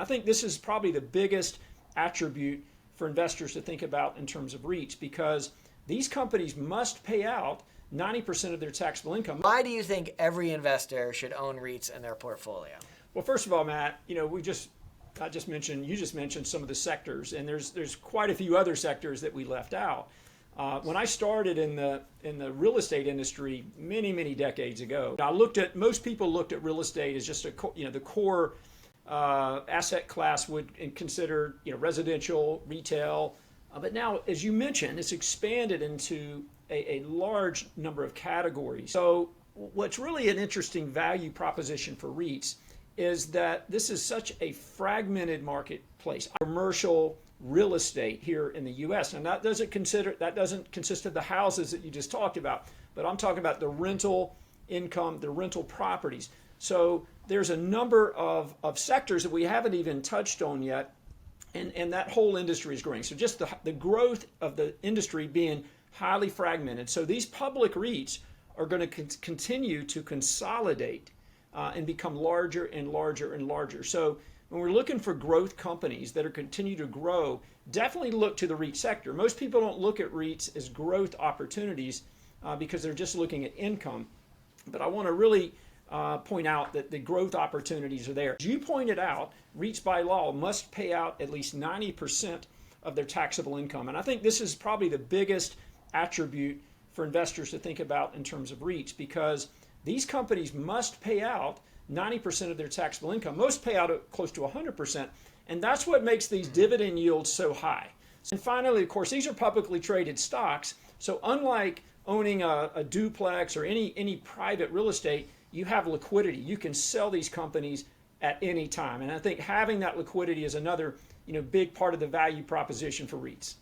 I think this is probably the biggest attribute for investors to think about in terms of REITs, because these companies must pay out 90% of their taxable income. Why do you think every investor should own REITs in their portfolio? Well, first of all, Matt, you just mentioned some of the sectors, and there's quite a few other sectors that we left out. When I started in the real estate industry many decades ago, most people looked at real estate as just the core asset class would consider residential, retail, but now, as you mentioned, it's expanded into a large number of categories. So what's really an interesting value proposition for REITs is that this is such a fragmented marketplace. Commercial real estate here in the U.S. and that doesn't consist of the houses that you just talked about, but I'm talking about the rental income, the rental properties. So there's a number of sectors that we haven't even touched on yet, and that whole industry is growing. So just the growth of the industry being highly fragmented. So these public REITs are going to continue to consolidate and become larger and larger and larger. So when we're looking for growth companies that are continue to grow, definitely look to the REIT sector. Most people don't look at REITs as growth opportunities because they're just looking at income. But I want to really point out that the growth opportunities are there. As you pointed out, REITs by law must pay out at least 90% of their taxable income. And I think this is probably the biggest attribute for investors to think about in terms of REITs, because these companies must pay out 90% of their taxable income. Most pay out at close to 100%, and that's what makes these dividend yields so high. And finally, of course, these are publicly traded stocks, so unlike owning a duplex or any private real estate, you have liquidity. You can sell these companies at any time, and I think having that liquidity is another big part of the value proposition for REITs.